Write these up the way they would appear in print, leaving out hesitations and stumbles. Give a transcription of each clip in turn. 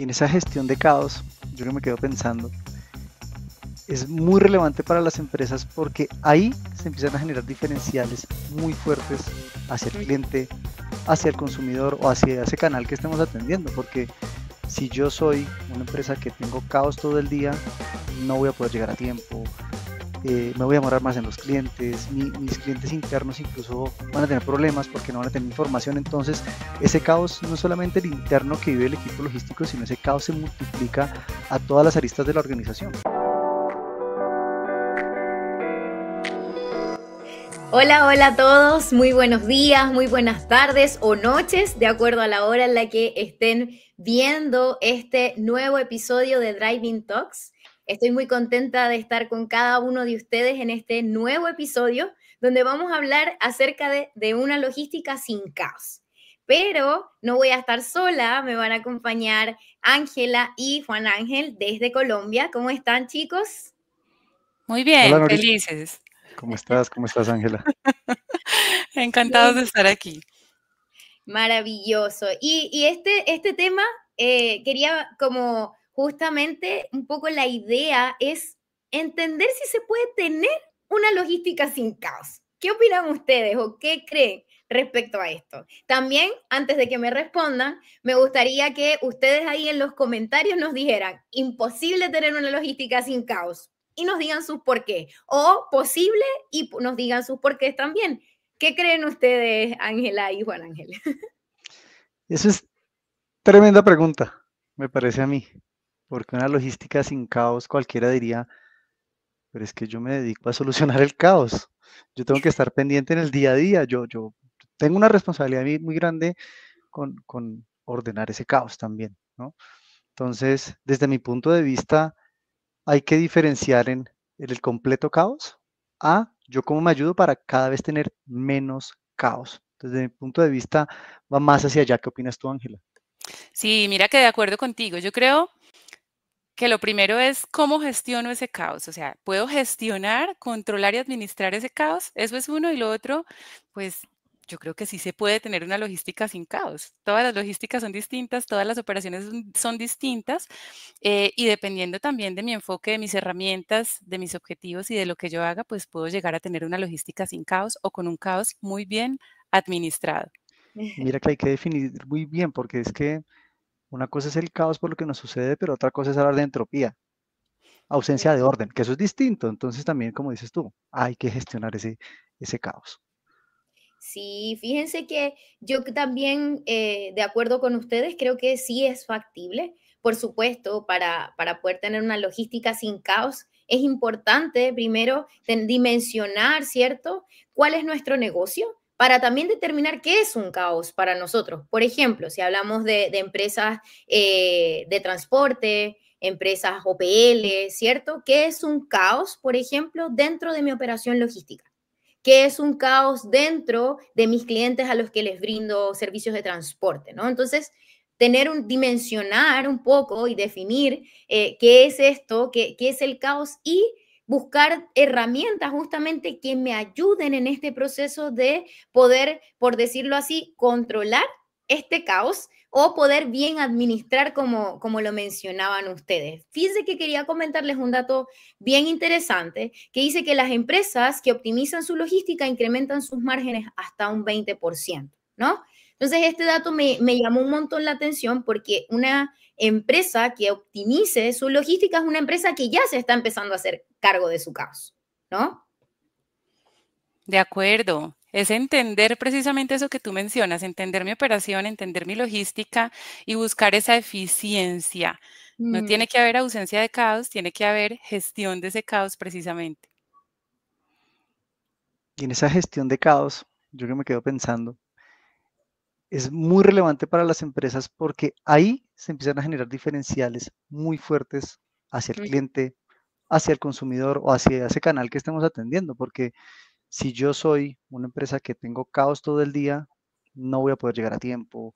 Y en esa gestión de caos, yo que me quedo pensando, es muy relevante para las empresas porque ahí se empiezan a generar diferenciales muy fuertes hacia el cliente, hacia el consumidor o hacia ese canal que estemos atendiendo. Porque si yo soy una empresa que tengo caos todo el día, no voy a poder llegar a tiempo, me voy a demorar más en los clientes, mis clientes internos incluso van a tener problemas porque no van a tener información. Entonces ese caos no es solamente el interno que vive el equipo logístico, sino ese caos se multiplica a todas las aristas de la organización. Hola, hola a todos, muy buenos días, muy buenas tardes o noches, de acuerdo a la hora en la que estén viendo este nuevo episodio de Driving Talks. Estoy muy contenta de estar con cada uno de ustedes en este nuevo episodio, donde vamos a hablar acerca de una logística sin caos. Pero no voy a estar sola, me van a acompañar Ángela y Juan Ángel desde Colombia. ¿Cómo están, chicos? Muy Hola bien, Nori, felices. ¿cómo estás? ¿Cómo estás, Ángela? Encantados de estar aquí. Maravilloso. Y este tema quería como justamente un poco la idea es entender si se puede tener una logística sin caos. ¿Qué opinan ustedes o qué creen respecto a esto? También, antes de que me respondan, me gustaría que ustedes ahí en los comentarios nos dijeran, imposible tener una logística sin caos y nos digan sus por qué, o posible y nos digan sus por qué también. ¿Qué creen ustedes, Ángela y Juan Ángel? Eso es tremenda pregunta, me parece a mí, porque una logística sin caos cualquiera diría, pero es que yo me dedico a solucionar el caos. Yo tengo que estar pendiente en el día a día. Yo tengo una responsabilidad muy grande con ordenar ese caos también, ¿no? Entonces, desde mi punto de vista, hay que diferenciar en el completo caos a yo cómo me ayudo para cada vez tener menos caos. Desde mi punto de vista, va más hacia allá. ¿Qué opinas tú, Ángela? Sí, mira que de acuerdo contigo. Yo creo que lo primero es cómo gestiono ese caos. O sea, puedo gestionar, controlar y administrar ese caos. Eso es uno. Y lo otro, pues yo creo que sí se puede tener una logística sin caos. Todas las logísticas son distintas, todas las operaciones son distintas. Y dependiendo también de mi enfoque, de mis herramientas, de mis objetivos y de lo que yo haga, pues puedo llegar a tener una logística sin caos o con un caos muy bien administrado. Y mira que hay que definir muy bien, porque es que una cosa es el caos por lo que nos sucede, pero otra cosa es hablar de entropía, ausencia de orden, que eso es distinto. Entonces también, como dices tú, hay que gestionar ese caos. Sí, fíjense que yo también, de acuerdo con ustedes, creo que sí es factible. Por supuesto, para poder tener una logística sin caos, es importante primero dimensionar, ¿cierto? ¿Cuál es nuestro negocio? Para también determinar qué es un caos para nosotros. Por ejemplo, si hablamos de empresas de transporte, empresas OPL, ¿cierto? ¿Qué es un caos, por ejemplo, dentro de mi operación logística? ¿Qué es un caos dentro de mis clientes a los que les brindo servicios de transporte, ¿no? Entonces, dimensionar un poco y definir qué es esto, qué es el caos y buscar herramientas justamente que me ayuden en este proceso de poder, por decirlo así, controlar este caos o poder bien administrar como lo mencionaban ustedes. Fíjense que quería comentarles un dato bien interesante que dice que las empresas que optimizan su logística incrementan sus márgenes hasta un 20%, ¿no? Entonces, este dato me llamó un montón la atención porque una empresa que optimice su logística es una empresa que ya se está empezando a hacer cargo de su caos, ¿no? De acuerdo. Es entender precisamente eso que tú mencionas, entender mi operación, entender mi logística y buscar esa eficiencia. No Mm. tiene que haber ausencia de caos, tiene que haber gestión de ese caos precisamente. Y en esa gestión de caos, yo que me quedo pensando, es muy relevante para las empresas porque ahí se empiezan a generar diferenciales muy fuertes hacia el cliente, hacia el consumidor o hacia ese canal que estemos atendiendo. Porque si yo soy una empresa que tengo caos todo el día, no voy a poder llegar a tiempo,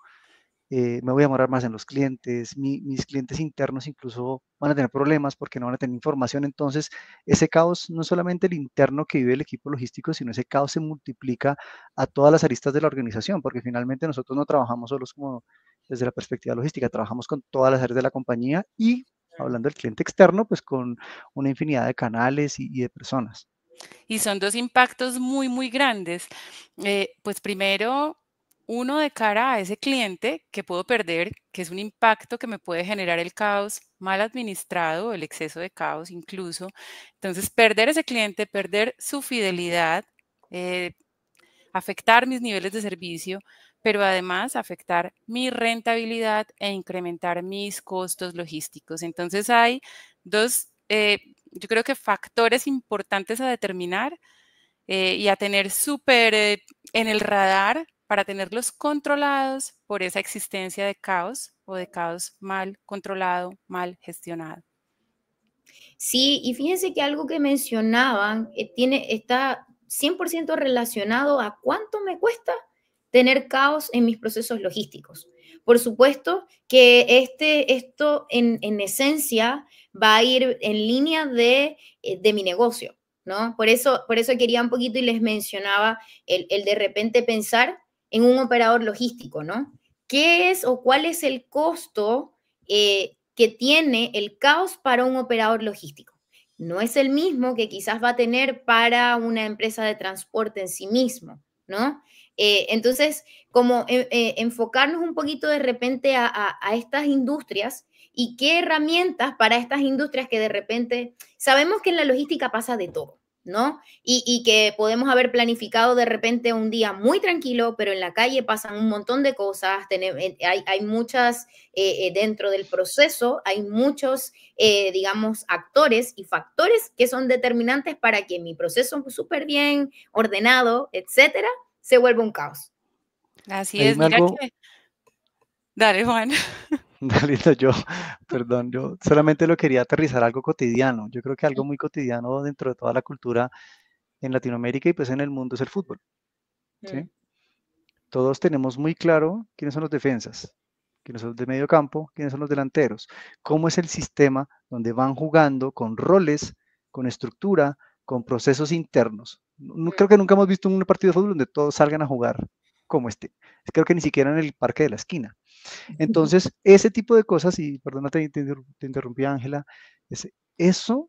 me voy a demorar más en los clientes, mis clientes internos incluso van a tener problemas porque no van a tener información. Entonces, ese caos no es solamente el interno que vive el equipo logístico, sino ese caos se multiplica a todas las aristas de la organización, porque finalmente nosotros no trabajamos solos como desde la perspectiva logística. Trabajamos con todas las áreas de la compañía y, hablando del cliente externo, pues con una infinidad de canales y de personas. Y son dos impactos muy, muy grandes. Pues primero, uno de cara a ese cliente que puedo perder, que es un impacto que me puede generar el caos mal administrado, el exceso de caos incluso. Entonces, perder ese cliente, perder su fidelidad, eh, afectar mis niveles de servicio, pero además afectar mi rentabilidad e incrementar mis costos logísticos. Entonces hay dos, yo creo que factores importantes a determinar y a tener súper en el radar para tenerlos controlados por esa existencia de caos o de caos mal controlado, mal gestionado. Sí, y fíjense que algo que mencionaban está 100% relacionado a cuánto me cuesta tener caos en mis procesos logísticos. Por supuesto que esto en esencia va a ir en línea de mi negocio, ¿no? Por eso quería un poquito y les mencionaba el de repente pensar en un operador logístico, ¿no? ¿Qué es o cuál es el costo que tiene el caos para un operador logístico? No es el mismo que quizás va a tener para una empresa de transporte en sí mismo, ¿no? Entonces, como enfocarnos un poquito de repente a estas industrias y qué herramientas para estas industrias que de repente sabemos que en la logística pasa de todo, ¿no? Y que podemos haber planificado de repente un día muy tranquilo, pero en la calle pasan un montón de cosas, hay muchas, dentro del proceso, hay muchos, digamos, actores y factores que son determinantes para que mi proceso súper bien ordenado, etcétera, se vuelva un caos. Así Ahí es, me mira algo, que... Dale, Juan. Dalila, perdón, yo solamente lo quería aterrizar algo cotidiano. Yo creo que algo muy cotidiano dentro de toda la cultura en Latinoamérica y pues en el mundo es el fútbol, ¿sí? Mm. Todos tenemos muy claro quiénes son los defensas, quiénes son los de medio campo, quiénes son los delanteros, cómo es el sistema donde van jugando con roles, con estructura, con procesos internos. Creo que nunca hemos visto un partido de fútbol donde todos salgan a jugar como este. Creo que ni siquiera en el parque de la esquina. Entonces, ese tipo de cosas, y perdona, te interrumpí, Ángela, esos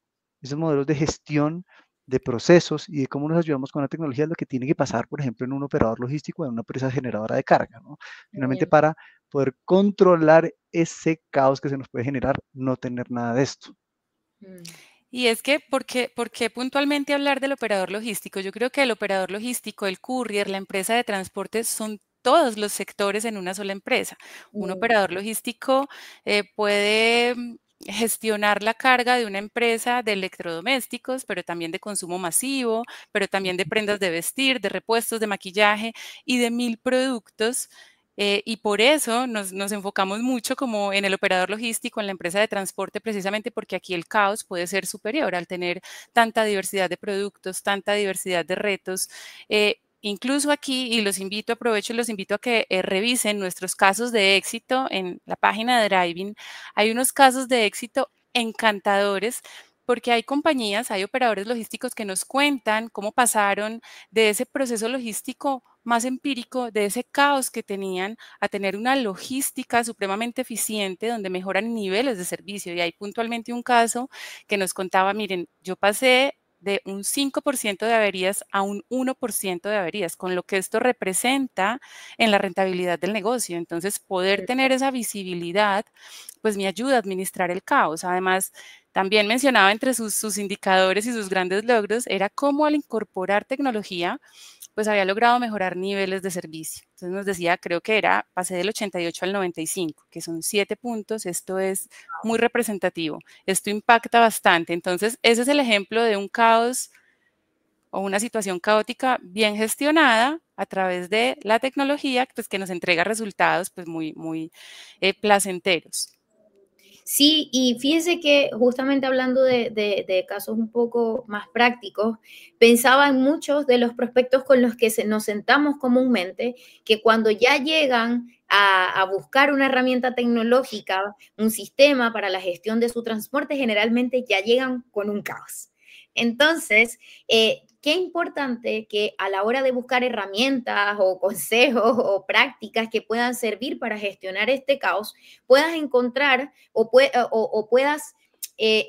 modelos de gestión de procesos y de cómo nos ayudamos con la tecnología es lo que tiene que pasar, por ejemplo, en un operador logístico, en una empresa generadora de carga, ¿no? Finalmente, para poder controlar ese caos que se nos puede generar, no tener nada de esto. Y es que, ¿por qué puntualmente hablar del operador logístico? Yo creo que el operador logístico, el courier, la empresa de transporte son todos los sectores en una sola empresa. Un operador logístico puede gestionar la carga de una empresa de electrodomésticos, pero también de consumo masivo, pero también de prendas de vestir, de repuestos, de maquillaje y de 1000 productos. Y por eso nos enfocamos mucho como en el operador logístico, en la empresa de transporte, precisamente porque aquí el caos puede ser superior al tener tanta diversidad de productos, tanta diversidad de retos. Incluso aquí, y los invito, aprovecho y los invito a que revisen nuestros casos de éxito en la página de Driving. Hay unos casos de éxito encantadores porque hay compañías, hay operadores logísticos que nos cuentan cómo pasaron de ese proceso logístico más empírico, de ese caos que tenían, a tener una logística supremamente eficiente donde mejoran niveles de servicio. Y hay puntualmente un caso que nos contaba, miren, yo pasé de un 5% de averías a un 1% de averías, con lo que esto representa en la rentabilidad del negocio. Entonces, poder tener esa visibilidad, pues me ayuda a administrar el caos. Además, también mencionaba entre sus indicadores y sus grandes logros, era cómo al incorporar tecnología, pues había logrado mejorar niveles de servicio. Entonces nos decía, creo que era, pasé del 88 al 95, que son 7 puntos, esto es muy representativo, esto impacta bastante. Entonces ese es el ejemplo de un caos o una situación caótica bien gestionada a través de la tecnología, pues que nos entrega resultados pues muy placenteros. Sí, y fíjense que justamente hablando de casos un poco más prácticos, pensaba en muchos de los prospectos con los que nos sentamos comúnmente, que cuando ya llegan a buscar una herramienta tecnológica, un sistema para la gestión de su transporte, generalmente ya llegan con un caos. Entonces, qué importante que a la hora de buscar herramientas o consejos o prácticas que puedan servir para gestionar este caos, puedas encontrar o puedas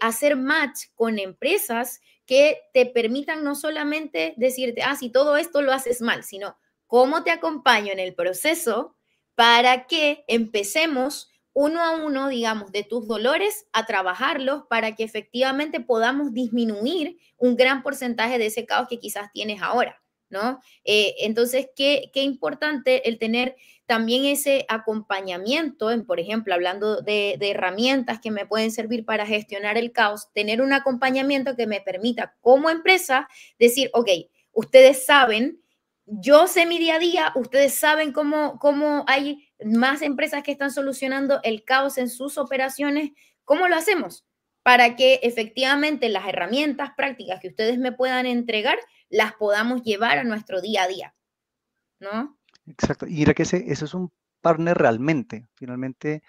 hacer match con empresas que te permitan no solamente decirte, si todo esto lo haces mal, sino cómo te acompaño en el proceso para que empecemos uno a uno, digamos, de tus dolores a trabajarlos para que efectivamente podamos disminuir un gran porcentaje de ese caos que quizás tienes ahora, ¿no? Entonces, qué importante el tener también ese acompañamiento, por ejemplo, hablando de herramientas que me pueden servir para gestionar el caos, tener un acompañamiento que me permita como empresa decir, ok, ustedes saben, yo sé mi día a día, ustedes saben cómo hay más empresas que están solucionando el caos en sus operaciones, ¿cómo lo hacemos? Para que efectivamente las herramientas prácticas que ustedes me puedan entregar las podamos llevar a nuestro día a día, ¿no? Exacto. Y mira que eso es un partner realmente. Finalmente,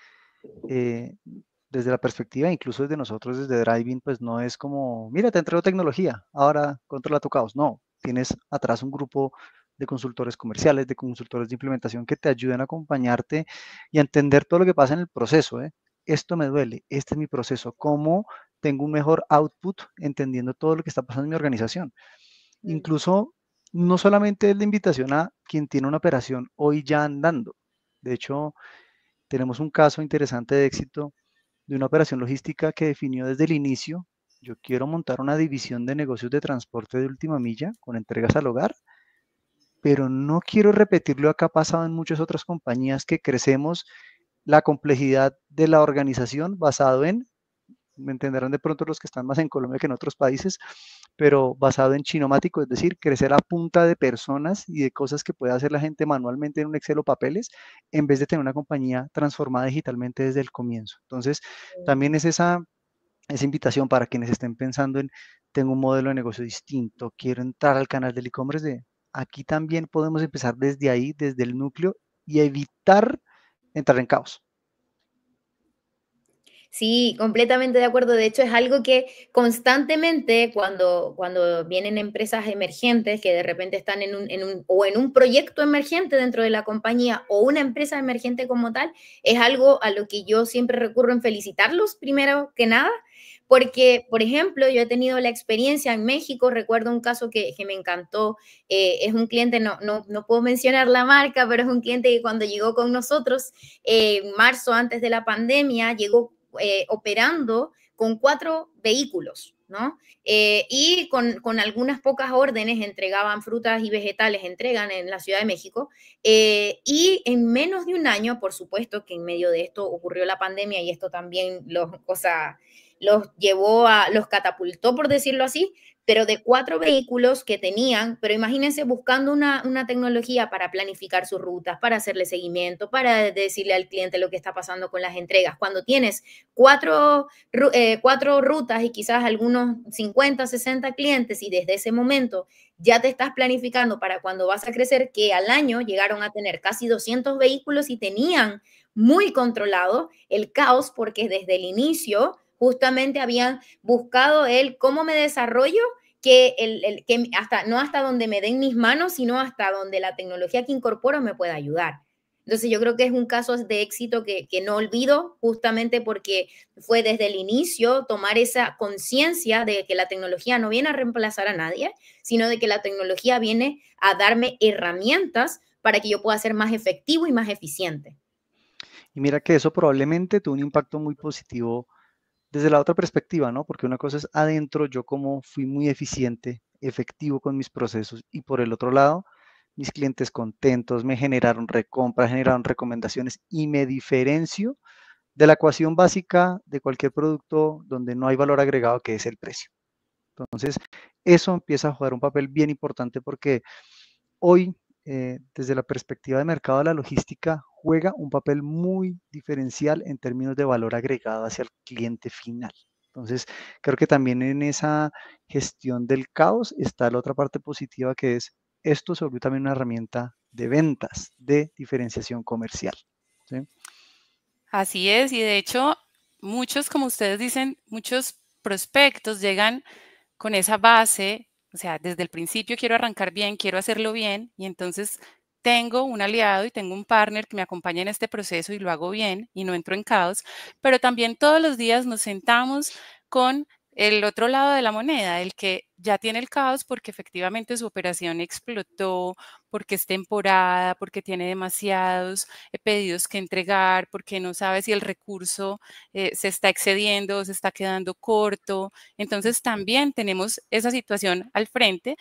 desde la perspectiva, incluso desde nosotros, desde Driving, pues no es como, mira, te entrego tecnología, ahora controla tu caos. No, tienes atrás un grupo de consultores comerciales, de consultores de implementación que te ayudan a acompañarte y a entender todo lo que pasa en el proceso. Esto me duele, este es mi proceso, cómo tengo un mejor output entendiendo todo lo que está pasando en mi organización. Incluso, no solamente es la invitación a quien tiene una operación hoy ya andando. De hecho, tenemos un caso interesante de éxito de una operación logística que definió desde el inicio, yo quiero montar una división de negocios de transporte de última milla con entregas al hogar, pero no quiero repetir lo que ha pasado en muchas otras compañías que crecemos la complejidad de la organización basado en, me entenderán de pronto los que están más en Colombia que en otros países, pero basado en chinomático, es decir, crecer a punta de personas y de cosas que puede hacer la gente manualmente en un Excel o papeles, en vez de tener una compañía transformada digitalmente desde el comienzo. Entonces, también es esa invitación para quienes estén pensando en, tengo un modelo de negocio distinto, quiero entrar al canal del e-commerce, de aquí también podemos empezar desde ahí, desde el núcleo y evitar entrar en caos. Sí, completamente de acuerdo. De hecho, es algo que constantemente cuando vienen empresas emergentes que de repente están o en un proyecto emergente dentro de la compañía o una empresa emergente como tal, es algo a lo que yo siempre recurro en felicitarlos primero que nada. Porque, por ejemplo, yo he tenido la experiencia en México, recuerdo un caso que me encantó, es un cliente, no puedo mencionar la marca, pero es un cliente que cuando llegó con nosotros en marzo antes de la pandemia, llegó operando con 4 vehículos, ¿no? Y con algunas pocas órdenes entregaban frutas y vegetales, entregan en la Ciudad de México, y en menos de un año, por supuesto que en medio de esto ocurrió la pandemia y esto también los catapultó, por decirlo así, pero de 4 vehículos que tenían, pero imagínense buscando una tecnología para planificar sus rutas, para hacerle seguimiento, para decirle al cliente lo que está pasando con las entregas. Cuando tienes 4 rutas y quizás algunos 50, 60 clientes y desde ese momento ya te estás planificando para cuando vas a crecer, que al año llegaron a tener casi 200 vehículos y tenían muy controlado el caos porque desde el inicio justamente habían buscado el cómo me desarrollo que no hasta donde me den mis manos, sino hasta donde la tecnología que incorporo me pueda ayudar. Entonces yo creo que es un caso de éxito que no olvido justamente porque fue desde el inicio tomar esa conciencia de que la tecnología no viene a reemplazar a nadie, sino de que la tecnología viene a darme herramientas para que yo pueda ser más efectivo y más eficiente. Y mira que eso probablemente tuvo un impacto muy positivo desde la otra perspectiva, ¿no? Porque una cosa es adentro, yo como fui muy eficiente, efectivo con mis procesos, y por el otro lado, mis clientes contentos, me generaron recompras, generaron recomendaciones y me diferencio de la ecuación básica de cualquier producto donde no hay valor agregado, que es el precio. Entonces, eso empieza a jugar un papel bien importante porque hoy, desde la perspectiva de mercado de la logística, juega un papel muy diferencial en términos de valor agregado hacia el cliente final. Entonces, creo que también en esa gestión del caos está la otra parte positiva, que es esto se volvió también una herramienta de ventas, de diferenciación comercial. ¿Sí? Así es, y de hecho, muchos, como ustedes dicen, muchos prospectos llegan con esa base O sea, desde el principio quiero arrancar bien, quiero hacerlo bien y entonces tengo un aliado y tengo un partner que me acompaña en este proceso y lo hago bien y no entro en caos, pero también todos los días nos sentamos con el otro lado de la moneda, el que ya tiene el caos porque efectivamente su operación explotó, porque es temporada, porque tiene demasiados pedidos que entregar, porque no sabe si el recurso se está excediendo o se está quedando corto. Entonces también tenemos esa situación al frente,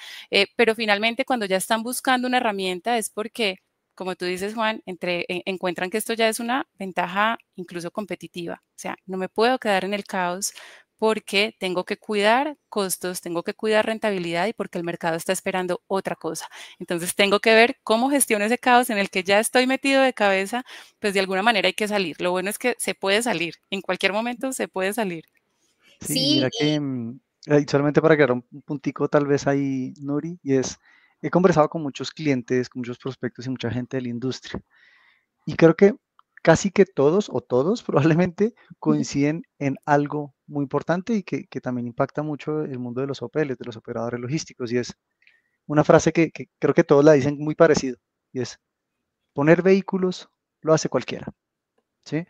pero finalmente cuando ya están buscando una herramienta es porque, como tú dices, Juan, encuentran que esto ya es una ventaja incluso competitiva. O sea, no me puedo quedar en el caos porque tengo que cuidar costos, tengo que cuidar rentabilidad y porque el mercado está esperando otra cosa. Entonces tengo que ver cómo gestiono ese caos en el que ya estoy metido de cabeza, pues de alguna manera hay que salir. Lo bueno es que se puede salir, en cualquier momento se puede salir. Sí, Sí, mira que solamente para agregar un puntico tal vez ahí, Nuri, y es, he conversado con muchos clientes, con muchos prospectos y mucha gente de la industria, y creo que casi que todos o todos probablemente coinciden en algo muy importante y que también impacta mucho el mundo de los OPLs, de los operadores logísticos, y es una frase que creo que todos la dicen muy parecido, y es, poner vehículos lo hace cualquiera, ¿sí?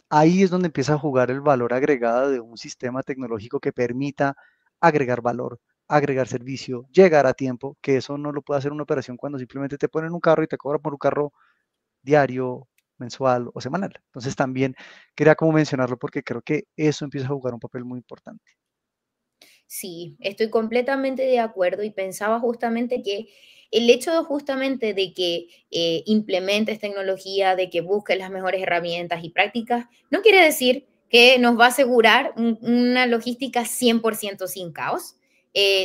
Ahí es donde empieza a jugar el valor agregado de un sistema tecnológico que permita agregar valor, agregar servicio, llegar a tiempo, que eso no lo puede hacer una operación cuando simplemente te ponen un carro y te cobran por un carro diario, mensual o semanal. Entonces también quería como mencionarlo porque creo que eso empieza a jugar un papel muy importante. sí, estoy completamente de acuerdo y pensaba justamente que el hecho justamente de que implementes tecnología, de que busques las mejores herramientas y prácticas, no quiere decir que nos va a asegurar una logística 100% sin caos.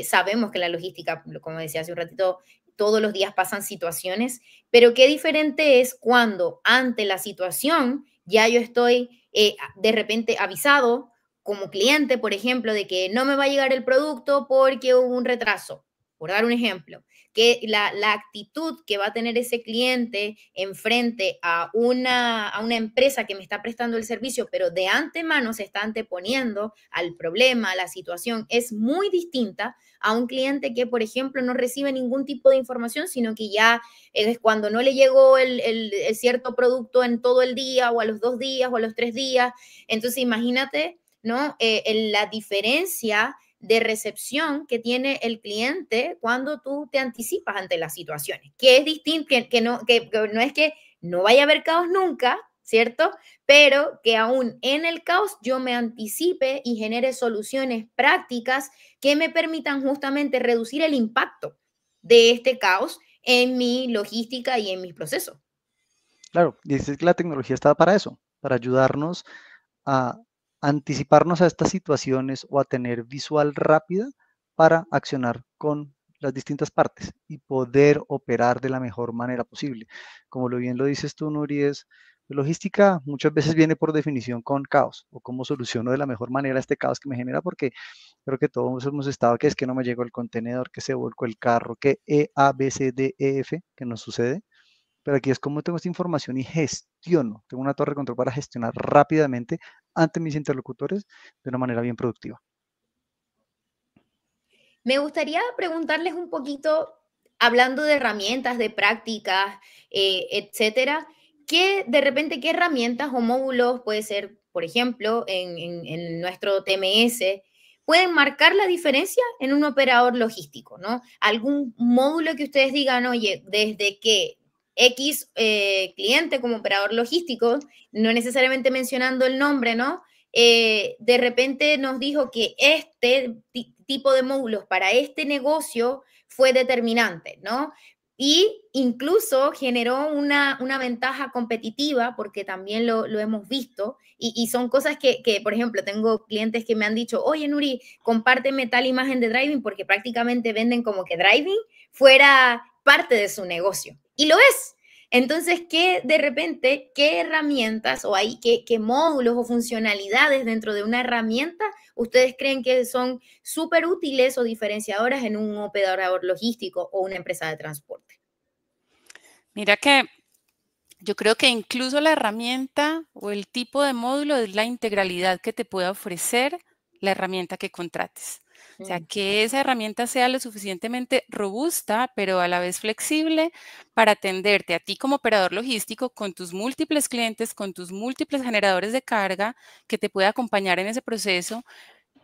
Sabemos que la logística, como decía hace un ratito, todos los días pasan situaciones, pero qué diferente es cuando ante la situación ya yo estoy de repente avisado como cliente, por ejemplo, de que no me va a llegar el producto porque hubo un retraso, por dar un ejemplo, que la actitud que va a tener ese cliente enfrente a una empresa que me está prestando el servicio, pero de antemano se está anteponiendo al problema, a la situación, es muy distinta a un cliente que, por ejemplo, no recibe ningún tipo de información, sino que ya es cuando no le llegó el cierto producto en todo el día o a los 2 días o a los 3 días. Entonces, imagínate, ¿no? La diferencia de recepción que tiene el cliente cuando tú te anticipas ante las situaciones, que es distinto, que no es que no vaya a haber caos nunca, ¿cierto? Pero que aún en el caos yo me anticipe y genere soluciones prácticas que me permitan justamente reducir el impacto de este caos en mi logística y en mis procesos. Claro, y es que la tecnología está para eso, para ayudarnos a anticiparnos a estas situaciones o a tener visual rápida para accionar con las distintas partes y poder operar de la mejor manera posible. Como lo bien lo dices tú, Nuri, es logística muchas veces viene por definición con caos o cómo soluciono de la mejor manera este caos que me genera porque creo que todos hemos estado que es que no me llegó el contenedor, que se volcó el carro, que E, A, B, C, D, E, F, que nos sucede. Pero aquí es como tengo esta información y gestiono. Tengo una torre de control para gestionar rápidamente ante mis interlocutores de una manera bien productiva. Me gustaría preguntarles un poquito, hablando de herramientas, de prácticas, etcétera, ¿qué de repente qué herramientas o módulos puede ser, por ejemplo, en nuestro TMS, pueden marcar la diferencia en un operador logístico, ¿no? Algún módulo que ustedes digan, oye, desde que X cliente como operador logístico, no necesariamente mencionando el nombre, ¿no? De repente nos dijo que este tipo de módulos para este negocio fue determinante, ¿no? Y incluso generó una ventaja competitiva, porque también lo hemos visto, y son cosas que, por ejemplo, tengo clientes que me han dicho, oye, Nuri, compárteme tal imagen de Driving, porque prácticamente venden como que Driving fuera parte de su negocio. Y lo es. Entonces, ¿qué de repente, qué herramientas o hay, qué módulos o funcionalidades dentro de una herramienta ustedes creen que son súper útiles o diferenciadoras en un operador logístico o una empresa de transporte? Mira que yo creo que incluso la herramienta o el tipo de módulo es la integralidad que te pueda ofrecer la herramienta que contrates. O sea, que esa herramienta sea lo suficientemente robusta, pero a la vez flexible para atenderte a ti como operador logístico con tus múltiples clientes, con tus múltiples generadores de carga que te pueda acompañar en ese proceso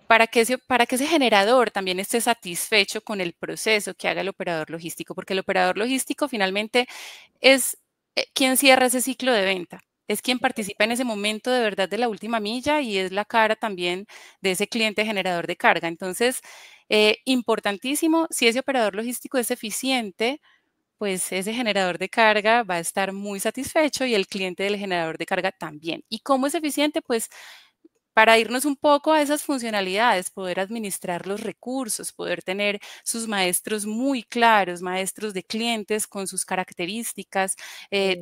para que ese generador también esté satisfecho con el proceso que haga el operador logístico, porque el operador logístico finalmente es quien cierra ese ciclo de venta, es quien participa en ese momento de verdad de la última milla y es la cara también de ese cliente generador de carga. Entonces, importantísimo, si ese operador logístico es eficiente, pues ese generador de carga va a estar muy satisfecho y el cliente del generador de carga también. ¿Y cómo es eficiente? Pues para irnos un poco a esas funcionalidades, poder administrar los recursos, poder tener sus maestros muy claros, maestros de clientes con sus características,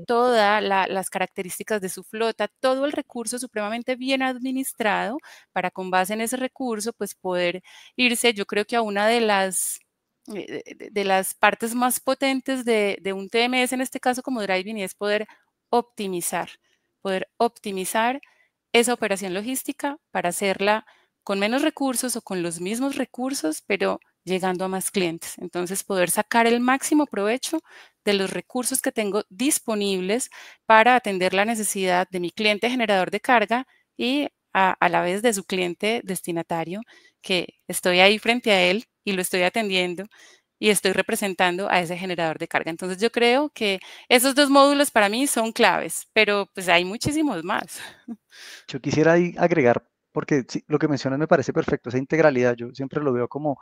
todas las características de su flota, todo el recurso supremamente bien administrado para con base en ese recurso, pues poder irse, yo creo que a una de las partes más potentes de un TMS, en este caso como Driving, y es poder optimizar esa operación logística para hacerla con menos recursos o con los mismos recursos, pero llegando a más clientes. Entonces, poder sacar el máximo provecho de los recursos que tengo disponibles para atender la necesidad de mi cliente generador de carga y a la vez de su cliente destinatario, que estoy ahí frente a él y lo estoy atendiendo y estoy representando a ese generador de carga. Entonces, yo creo que esos dos módulos para mí son claves, pero pues hay muchísimos más. Yo quisiera ahí agregar, porque sí, lo que mencionas me parece perfecto, esa integralidad, yo siempre lo veo como,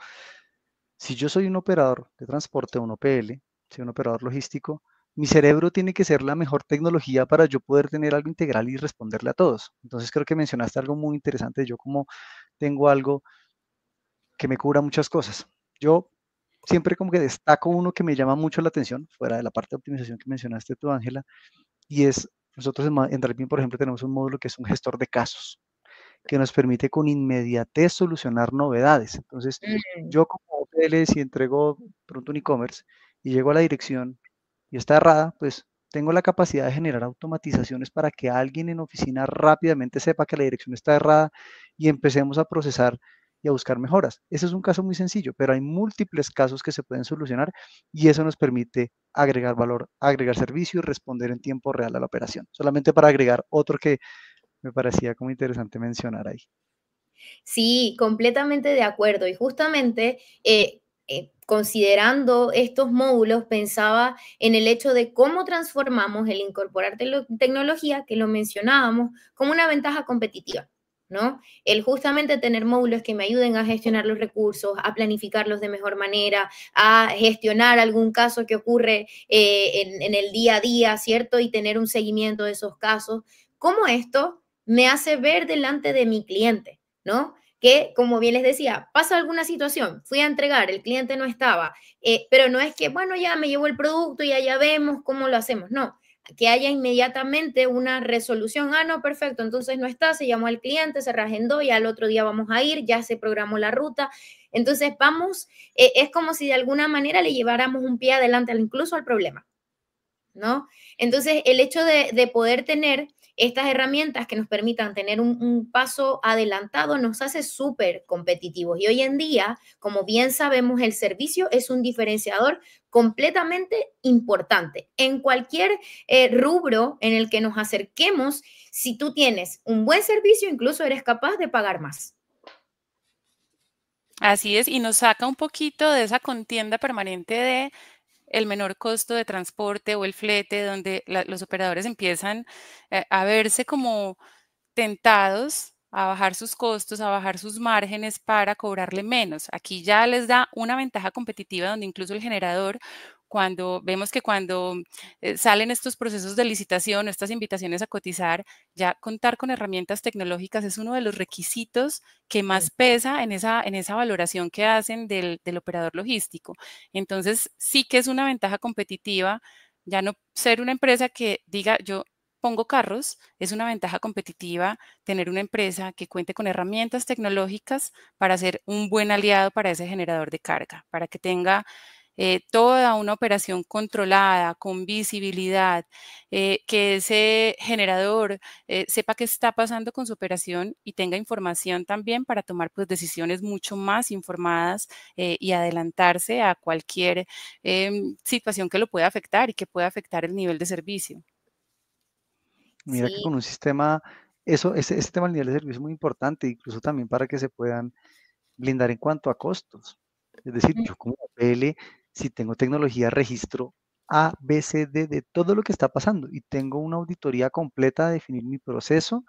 si yo soy un operador de transporte, un OPL, soy un operador logístico, mi cerebro tiene que ser la mejor tecnología para yo poder tener algo integral y responderle a todos. Entonces creo que mencionaste algo muy interesante, yo como tengo algo que me cubra muchas cosas. Yo siempre como que destaco uno que me llama mucho la atención, fuera de la parte de optimización que mencionaste tú, Ángela, y es, nosotros en Driving, por ejemplo, tenemos un módulo que es un gestor de casos, que nos permite con inmediatez solucionar novedades. Entonces, yo como OPL, si entrego pronto un e-commerce y llego a la dirección y está errada, pues tengo la capacidad de generar automatizaciones para que alguien en oficina rápidamente sepa que la dirección está errada y empecemos a procesar y a buscar mejoras. Ese es un caso muy sencillo, pero hay múltiples casos que se pueden solucionar y eso nos permite agregar valor, agregar servicio y responder en tiempo real a la operación. Solamente para agregar otro que me parecía como interesante mencionar ahí. Sí, completamente de acuerdo. Y justamente considerando estos módulos, pensaba en el hecho de cómo transformamos el incorporar tecnología, que lo mencionábamos, como una ventaja competitiva. ¿No? El justamente tener módulos que me ayuden a gestionar los recursos, a planificarlos de mejor manera, a gestionar algún caso que ocurre en el día a día, ¿cierto? Y tener un seguimiento de esos casos. ¿Cómo esto me hace ver delante de mi cliente? ¿No? Que, como bien les decía, pasa alguna situación, fui a entregar, el cliente no estaba, pero no es que, bueno, ya me llevo el producto y ya vemos cómo lo hacemos, no, que haya inmediatamente una resolución, no, perfecto, entonces no está, se llamó al cliente, se reagendó, ya al otro día vamos a ir, ya se programó la ruta, entonces vamos, es como si de alguna manera le lleváramos un pie adelante incluso al problema, ¿no? Entonces, el hecho de poder tener estas herramientas que nos permitan tener un paso adelantado nos hace súper competitivos. Y hoy en día, como bien sabemos, el servicio es un diferenciador completamente importante. En cualquier rubro en el que nos acerquemos, si tú tienes un buen servicio, incluso eres capaz de pagar más. Así es, y nos saca un poquito de esa contienda permanente de el menor costo de transporte o el flete, donde los operadores empiezan a verse como tentados a bajar sus costos, a bajar sus márgenes para cobrarle menos. Aquí ya les da una ventaja competitiva donde incluso el generador, cuando vemos que cuando salen estos procesos de licitación, estas invitaciones a cotizar, ya contar con herramientas tecnológicas es uno de los requisitos que más pesa en esa valoración que hacen del operador logístico. Entonces, sí que es una ventaja competitiva, ya no ser una empresa que diga yo pongo carros, es una ventaja competitiva tener una empresa que cuente con herramientas tecnológicas para ser un buen aliado para ese generador de carga, para que tenga toda una operación controlada, con visibilidad, que ese generador sepa qué está pasando con su operación y tenga información también para tomar pues, decisiones mucho más informadas y adelantarse a cualquier situación que lo pueda afectar y que pueda afectar el nivel de servicio. Mira que Sí. con un sistema, ese tema del nivel de servicio es muy importante, incluso también para que se puedan blindar en cuanto a costos. Es decir, yo como PL, si tengo tecnología, registro A, B, C, D de todo lo que está pasando y tengo una auditoría completa de definir mi proceso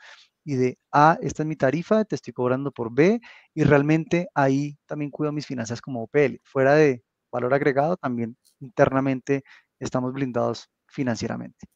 y de A, esta es mi tarifa, te estoy cobrando por B y realmente ahí también cuido mis finanzas como OPL. Fuera de valor agregado, también internamente estamos blindados financieramente.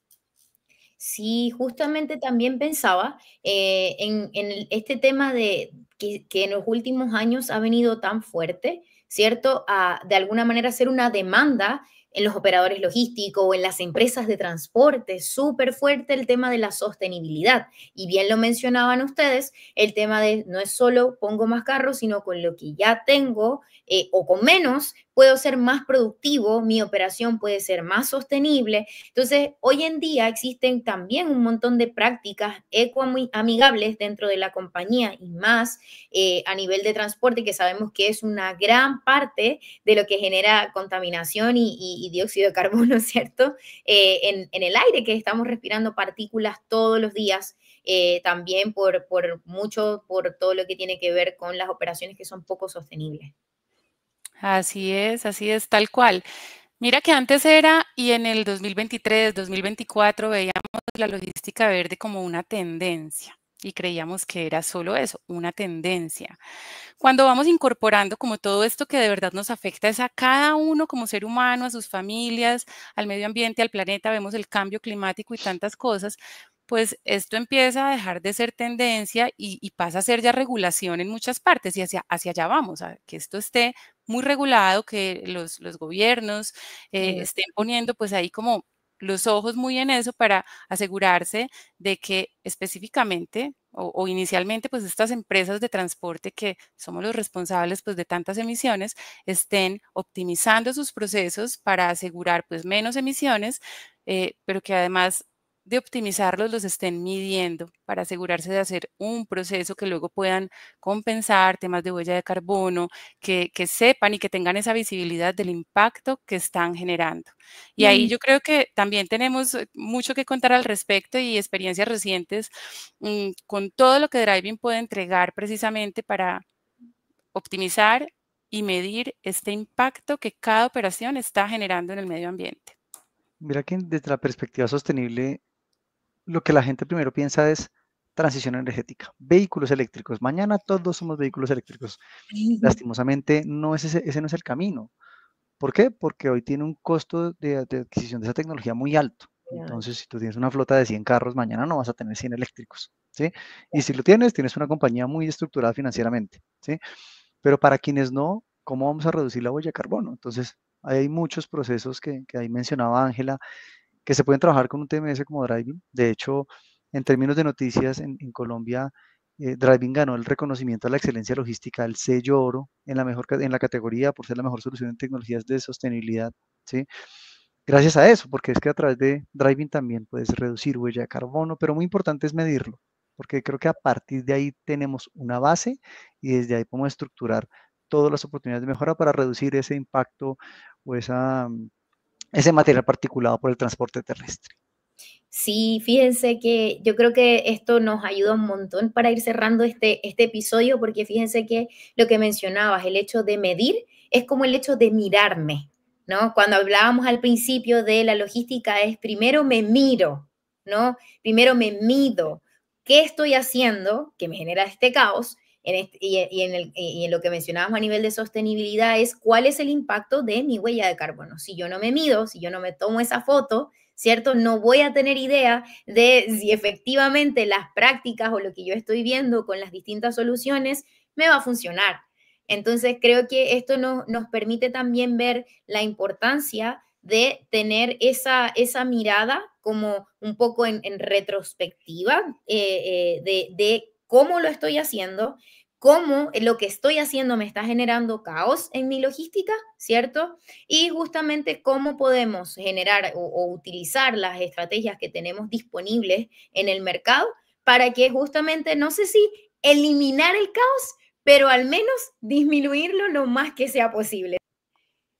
Sí, justamente también pensaba en este tema de que en los últimos años ha venido tan fuerte, ¿cierto? A de alguna manera ser una demanda en los operadores logísticos o en las empresas de transporte, súper fuerte el tema de la sostenibilidad. Y bien lo mencionaban ustedes, el tema de no es solo pongo más carros, sino con lo que ya tengo o con menos puedo ser más productivo, mi operación puede ser más sostenible. Entonces, hoy en día existen también un montón de prácticas ecoamigables dentro de la compañía y más a nivel de transporte, que sabemos que es una gran parte de lo que genera contaminación y dióxido de carbono, ¿cierto? En el aire que estamos respirando partículas todos los días. También por todo lo que tiene que ver con las operaciones que son poco sostenibles. Así es, tal cual. Mira que antes era, y en el 2023, 2024 veíamos la logística verde como una tendencia y creíamos que era solo eso, una tendencia. Cuando vamos incorporando como todo esto que de verdad nos afecta es a cada uno como ser humano, a sus familias, al medio ambiente, al planeta, vemos el cambio climático y tantas cosas, pues esto empieza a dejar de ser tendencia y pasa a ser ya regulación en muchas partes y hacia allá vamos, a que esto esté muy regulado, que los gobiernos estén poniendo pues ahí como los ojos muy en eso para asegurarse de que específicamente o inicialmente pues estas empresas de transporte que somos los responsables pues de tantas emisiones estén optimizando sus procesos para asegurar pues menos emisiones, pero que además de optimizarlos los estén midiendo para asegurarse de hacer un proceso que luego puedan compensar temas de huella de carbono, que sepan y que tengan esa visibilidad del impacto que están generando. Y ahí Mm. yo creo que también tenemos mucho que contar al respecto y experiencias recientes con todo lo que Driving puede entregar precisamente para optimizar y medir este impacto que cada operación está generando en el medio ambiente. Mira que desde la perspectiva sostenible, lo que la gente primero piensa es transición energética, vehículos eléctricos. Mañana todos somos vehículos eléctricos. Lastimosamente, ese no es el camino. ¿Por qué? Porque hoy tiene un costo de adquisición de esa tecnología muy alto. Entonces, si tú tienes una flota de 100 carros, mañana no vas a tener 100 eléctricos, ¿sí? Y si lo tienes, tienes una compañía muy estructurada financieramente, ¿sí? Pero para quienes no, ¿cómo vamos a reducir la huella de carbono? Entonces, hay muchos procesos que ahí mencionaba Ángela, que se pueden trabajar con un TMS como Driving. De hecho, en términos de noticias, en Colombia, Driving ganó el reconocimiento a la excelencia logística, el sello oro en la categoría por ser la mejor solución en tecnologías de sostenibilidad, ¿sí? Gracias a eso, porque es que a través de Driving también puedes reducir huella de carbono, pero muy importante es medirlo, porque creo que a partir de ahí tenemos una base y desde ahí podemos estructurar todas las oportunidades de mejora para reducir ese impacto o ese material particulado por el transporte terrestre. Sí, fíjense que yo creo que esto nos ayuda un montón para ir cerrando este episodio, porque fíjense que lo que mencionabas, el hecho de medir, es como el hecho de mirarme, ¿no? Cuando hablábamos al principio de la logística es primero me miro, ¿no? Primero me mido. ¿Qué estoy haciendo que me genera este caos? Y en lo que mencionábamos a nivel de sostenibilidad es cuál es el impacto de mi huella de carbono. Si yo no me mido, si yo no me tomo esa foto, ¿cierto? No voy a tener idea de si efectivamente las prácticas o lo que yo estoy viendo con las distintas soluciones me va a funcionar. Entonces, creo que esto nos permite también ver la importancia de tener esa mirada como un poco en retrospectiva de cómo lo estoy haciendo, cómo lo que estoy haciendo me está generando caos en mi logística, ¿cierto? Y justamente cómo podemos generar o utilizar las estrategias que tenemos disponibles en el mercado para que justamente, no sé si eliminar el caos, pero al menos disminuirlo lo más que sea posible.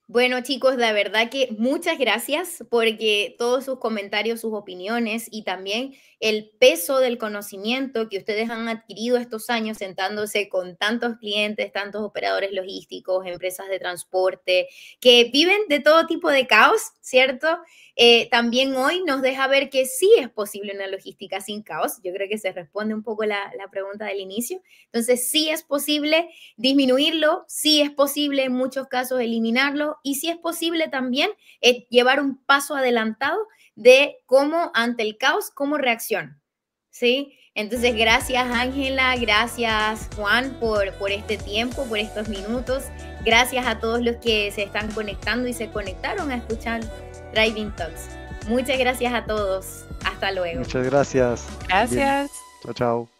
Bueno, chicos, la verdad que muchas gracias porque todos sus comentarios, sus opiniones y también el peso del conocimiento que ustedes han adquirido estos años sentándose con tantos clientes, tantos operadores logísticos, empresas de transporte, que viven de todo tipo de caos, ¿cierto? También hoy nos deja ver que sí es posible una logística sin caos. Yo creo que se responde un poco la pregunta del inicio. Entonces, sí es posible disminuirlo, sí es posible en muchos casos eliminarlo y sí es posible también llevar un paso adelantado de cómo ante el caos, cómo reacciono, ¿sí? Entonces, gracias Ángela, gracias Juan por este tiempo, por estos minutos. Gracias a todos los que se están conectando y se conectaron a escuchar Driving Talks. Muchas gracias a todos. Hasta luego. Muchas gracias. Gracias. Bien. Chao, chao.